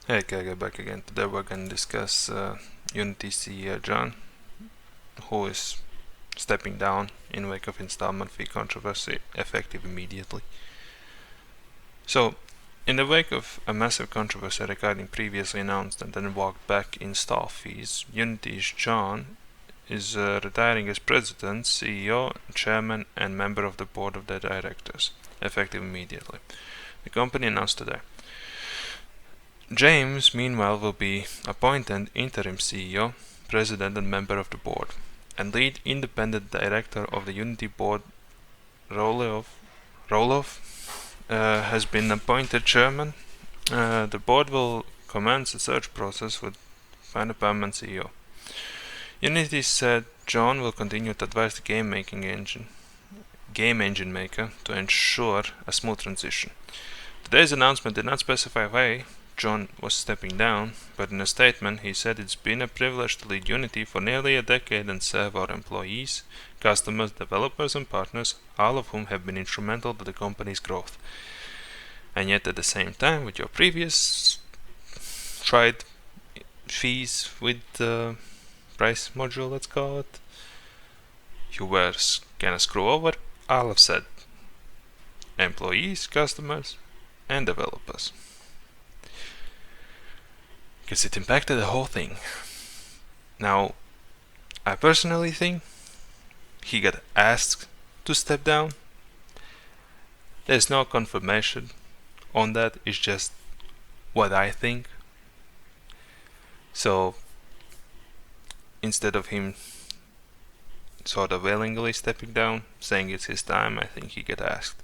Hey, Kage, back again. Today we're going to discuss Unity CEO John, who is stepping down in wake of installment fee controversy, effective immediately. So, in the wake of a massive controversy regarding previously announced and then walked back install fees, Unity's John is retiring as president, CEO, chairman, and member of the board of the directors, effective immediately. The company announced today. James, meanwhile, will be appointed interim CEO, president and member of the board, and lead independent director of the Unity board. Roloff has been appointed chairman. The board will commence a search process with find a permanent CEO. Unity said John will continue to advise the game engine maker to ensure a smooth transition. Today's announcement did not specify why John was stepping down, but in a statement he said it's been a privilege to lead Unity for nearly a decade and serve our employees, customers, developers and partners, all of whom have been instrumental to the company's growth. And yet at the same time, with your previous tried fees with the price module, let's call it, you were gonna screw over all of said employees, customers and developers. Because it impacted the whole thing. Now, I personally think he got asked to step down. There's no confirmation on that, it's just what I think. So, instead of him sort of willingly stepping down, saying it's his time, I think he got asked.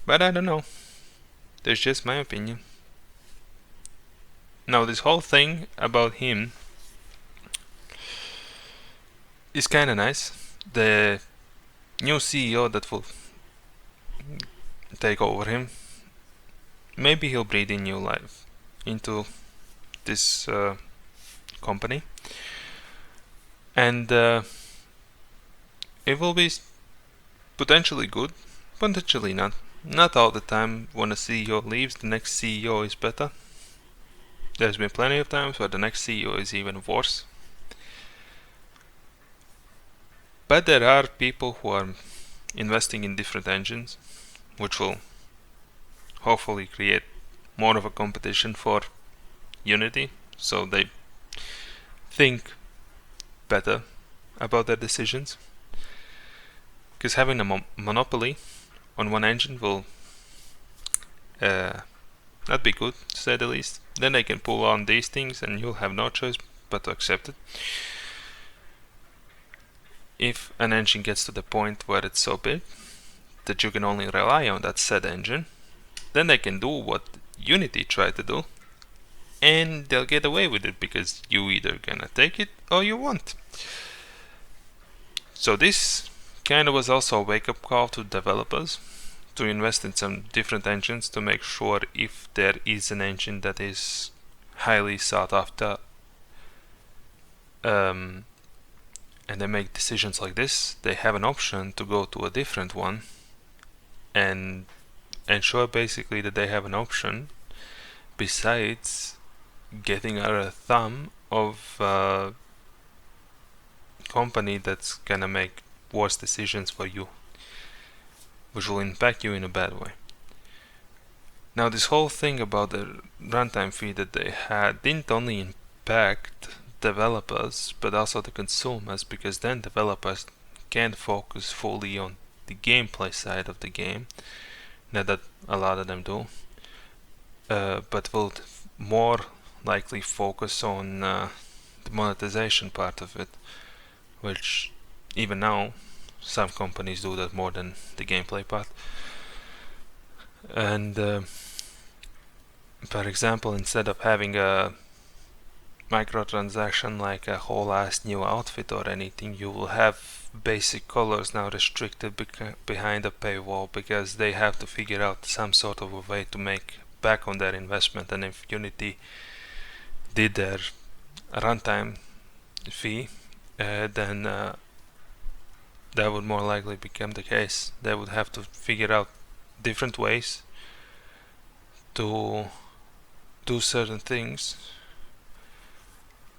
But I don't know. That's just my opinion. Now, this whole thing about him is kinda nice. The new CEO that will take over him, maybe he'll breathe in new life into this company, and it will be potentially good, potentially not. Not all the time when a CEO leaves, the next CEO is better. There's been plenty of times where the next CEO is even worse. But there are people who are investing in different engines, which will hopefully create more of a competition for Unity, so they think better about their decisions. Because having a monopoly on one engine will not be good, to say the least. Then they can pull on these things and you'll have no choice but to accept it. If an engine gets to the point where it's so big that you can only rely on that said engine, then they can do what Unity tried to do, and they'll get away with it because you either gonna take it or you won't. So this kind of was also a wake-up call to developers to invest in some different engines to make sure if there is an engine that is highly sought after, and they make decisions like this, they have an option to go to a different one and ensure basically that they have an option besides getting a thumb of a company that's gonna make worse decisions for you, which will impact you in a bad way. Now, this whole thing about the runtime fee that they had didn't only impact developers but also the consumers, because then developers can't focus fully on the gameplay side of the game, not that a lot of them do, but will more likely focus on the monetization part of it, which even now some companies do that more than the gameplay part. And for example, instead of having a microtransaction like a whole ass new outfit or anything, you will have basic colors now restricted behind a paywall, because they have to figure out some sort of a way to make back on their investment. And if Unity did their runtime fee, then that would more likely become the case. They would have to figure out different ways to do certain things,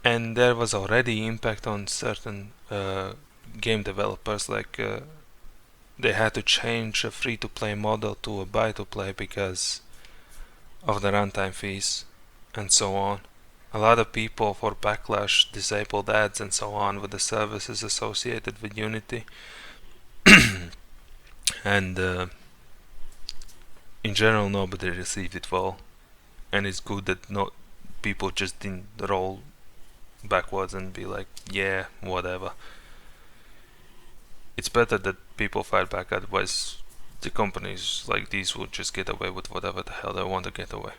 and there was already impact on certain game developers, like they had to change a free-to-play model to a buy-to-play because of the runtime fees and so on. A lot of people for backlash disabled ads and so on with the services associated with Unity. And in general nobody received it well, and it's good that not people just didn't roll backwards and be like, yeah, whatever. It's better that people fight back, otherwise the companies like these would just get away with whatever the hell they want to get away.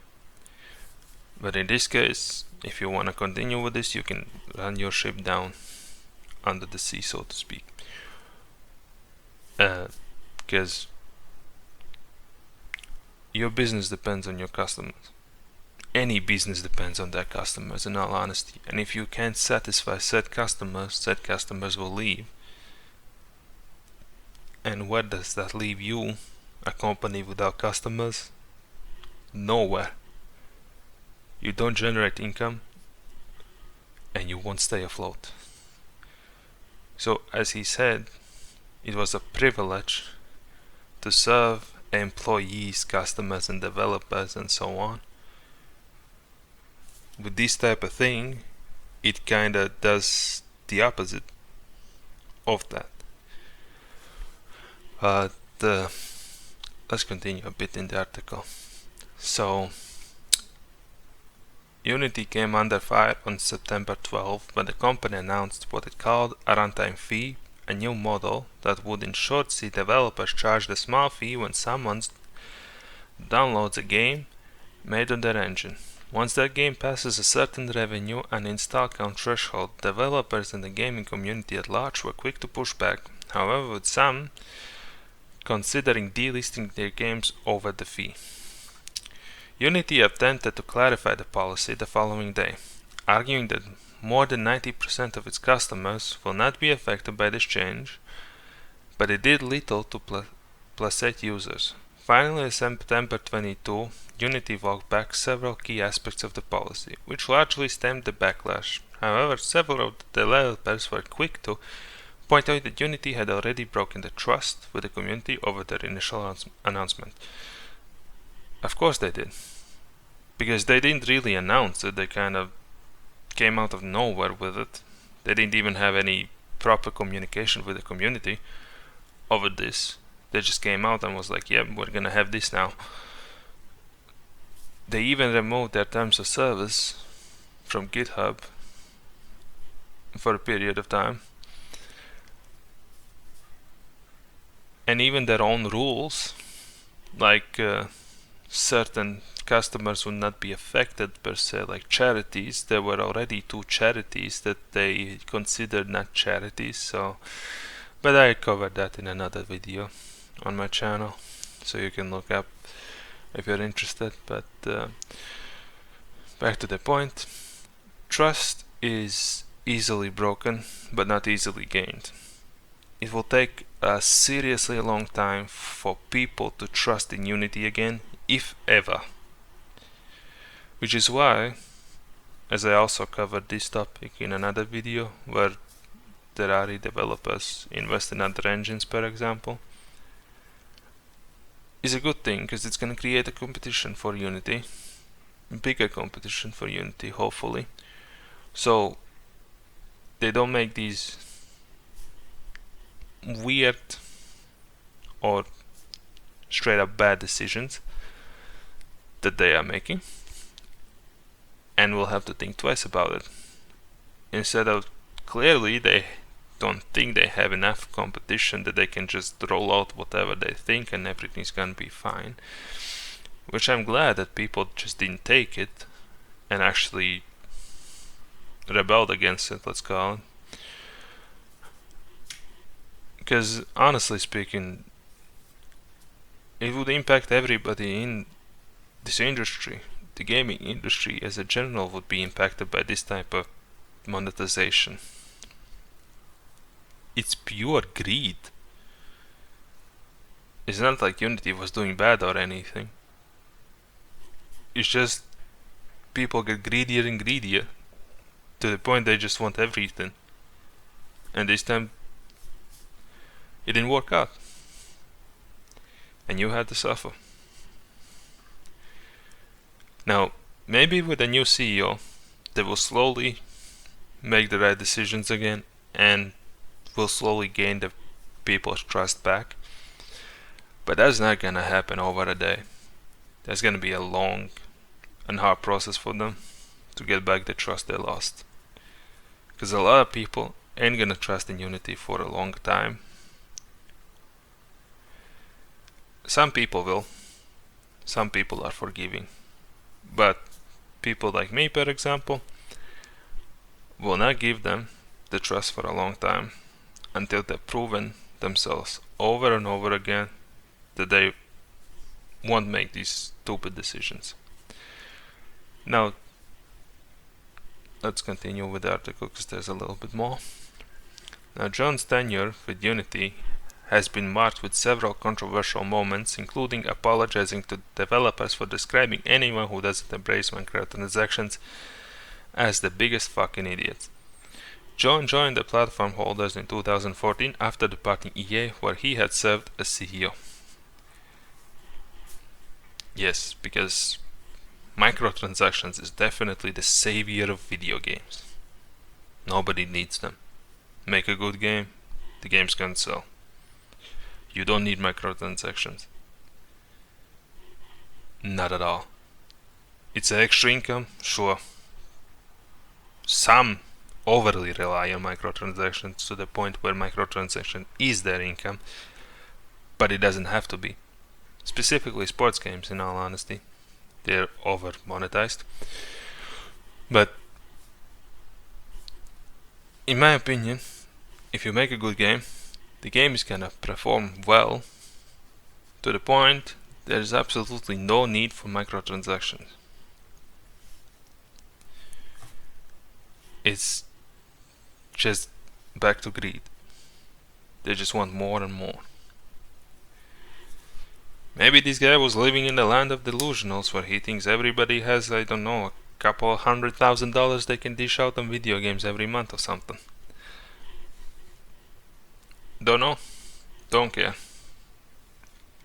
But in this case, if you want to continue with this, you can run your ship down under the sea, so to speak. Because your business depends on your customers. Any business depends on their customers, in all honesty. And if you can't satisfy said customers will leave. And where does that leave you, a company without customers? Nowhere. You don't generate income, and you won't stay afloat. So, as he said, it was a privilege to serve employees, customers, and developers, and so on. With this type of thing, it kinda does the opposite of that. Let's continue a bit in the article. So, Unity came under fire on September 12 when the company announced what it called a runtime fee, a new model that would in short see developers charged a small fee when someone downloads a game made on their engine. Once that game passes a certain revenue and install count threshold, developers and the gaming community at large were quick to push back. However, with some considering delisting their games over the fee. Unity attempted to clarify the policy the following day, arguing that more than 90% of its customers will not be affected by this change, but it did little to placate users. Finally, on September 22, Unity walked back several key aspects of the policy, which largely stemmed the backlash. However, several of the developers were quick to point out that Unity had already broken the trust with the community over their initial announcement. Of course they did, because they didn't really announce it, they kind of came out of nowhere with it. They didn't even have any proper communication with the community over this. They just came out and was like, yeah, we're gonna have this now. They even removed their terms of service from GitHub for a period of time. And even their own rules, like certain customers would not be affected per se, like charities. There were already 2 charities that they considered not charities, so but I covered that in another video on my channel, so you can look up if you're interested. But back to the point, trust is easily broken but not easily gained. It will take a seriously long time for people to trust in Unity again, if ever. Which is why, as I also covered this topic in another video where there are developers invest in other engines, per example, is a good thing, because it's going to create a competition for Unity, bigger competition for Unity, hopefully, so they don't make these weird or straight up bad decisions that they are making, and will have to think twice about it. Instead of, clearly they don't think they have enough competition that they can just roll out whatever they think and everything's gonna be fine, which I'm glad that people just didn't take it and actually rebelled against it, let's call it. Because honestly speaking, it would impact everybody in this industry. The gaming industry as a general would be impacted by this type of monetization. It's pure greed. It's not like Unity was doing bad or anything. It's just people get greedier and greedier to the point they just want everything. And this time it didn't work out. And you had to suffer. Now, maybe with a new CEO, they will slowly make the right decisions again and will slowly gain the people's trust back. But that's not gonna happen over a day. That's gonna be a long and hard process for them to get back the trust they lost. Because a lot of people ain't gonna trust in Unity for a long time. Some people will. Some people are forgiving. But people like me, for example, will not give them the trust for a long time until they've proven themselves over and over again that they won't make these stupid decisions. Now, let's continue with the article because there's a little bit more. Now, John's tenure with Unity has been marked with several controversial moments, including apologizing to developers for describing anyone who doesn't embrace microtransactions as the biggest fucking idiots. John joined the platform holders in 2014 after departing EA, where he had served as CEO. Yes, because microtransactions is definitely the savior of video games. Nobody needs them. Make a good game, the game's gonna sell. You don't need microtransactions. Not at all. It's an extra income, sure. Some overly rely on microtransactions to the point where microtransaction is their income, but it doesn't have to be. Specifically sports games, in all honesty. They're over monetized. But in my opinion, if you make a good game, the game is gonna perform well to the point there is absolutely no need for microtransactions. It's just back to greed. They just want more and more. Maybe this guy was living in the land of delusionals where he thinks everybody has, I don't know, a couple $100,000 they can dish out on video games every month or something. Don't know. Don't care.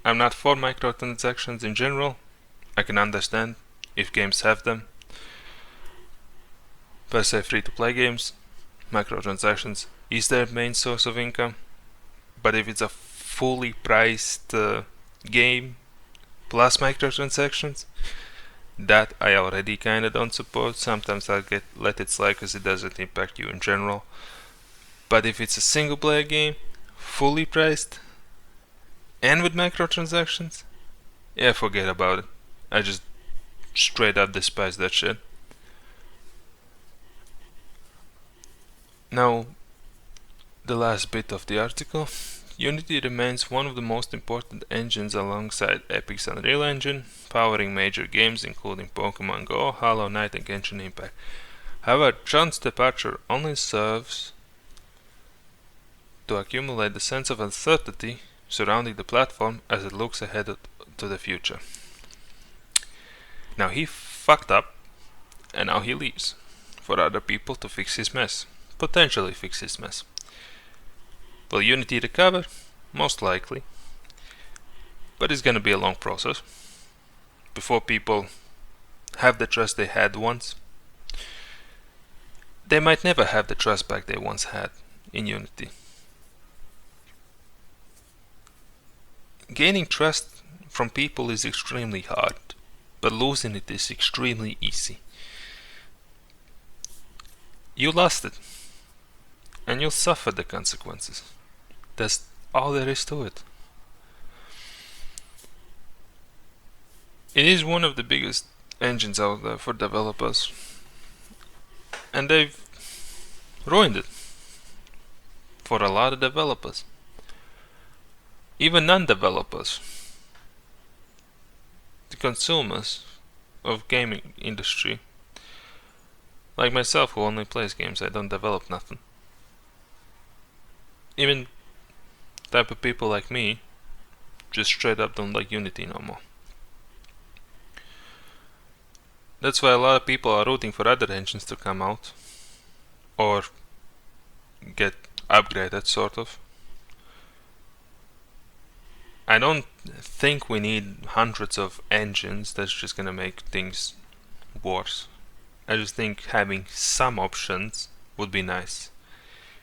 I'm not for microtransactions in general. I can understand if games have them. Per se free-to-play games, microtransactions is their main source of income. But if it's a fully priced game plus microtransactions, that I already kinda don't support. Sometimes I'll let it slide because it doesn't impact you in general. But if it's a single player game, fully priced, and with microtransactions, yeah, forget about it. I just straight up despise that shit. Now, the last bit of the article. Unity remains one of the most important engines alongside Epic's Unreal Engine, powering major games including Pokemon Go, Hollow Knight and Genshin Impact. However, John's departure only serves to accumulate the sense of uncertainty surrounding the platform as it looks ahead to the future. Now he fucked up, and now he leaves for other people to fix his mess, potentially fix his mess. Will Unity recover? Most likely. But it's gonna be a long process before people have the trust they had once. They might never have the trust back they once had in Unity. Gaining trust from people is extremely hard, but losing it is extremely easy. You lost it, and you'll suffer the consequences. That's all there is to it. It is one of the biggest engines out there for developers, and they've ruined it for a lot of developers. Even non-developers, the consumers of gaming industry, like myself who only plays games, I don't develop nothing. Even type of people like me just straight up don't like Unity no more. That's why a lot of people are rooting for other engines to come out or get upgraded, sort of. I don't think we need hundreds of engines. That's just gonna make things worse. I just think having some options would be nice,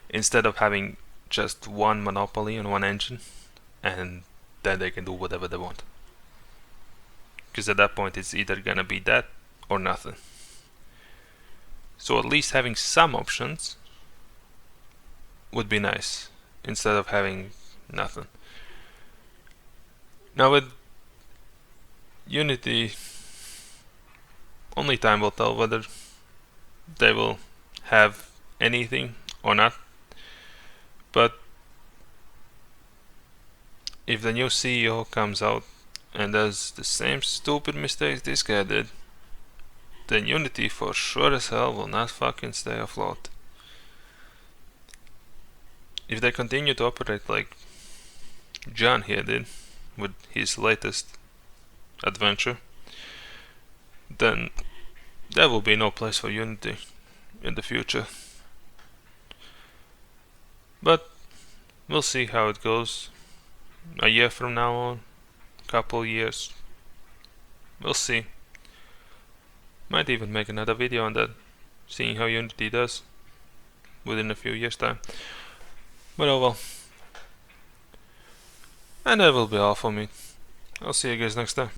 instead of having just one monopoly on one engine and then they can do whatever they want. Because at that point it's either gonna be that or nothing. So at least having some options would be nice, instead of having nothing. Now with Unity, only time will tell whether they will have anything or not. But if the new CEO comes out and does the same stupid mistakes this guy did, then Unity for sure as hell will not fucking stay afloat. If they continue to operate like John here did with his latest adventure, then there will be no place for Unity in the future. But we'll see how it goes. A year from now on, couple years, we'll see. Might even make another video on that, seeing how Unity does within a few years time. But oh well. And that will be all for me. I'll see you guys next time.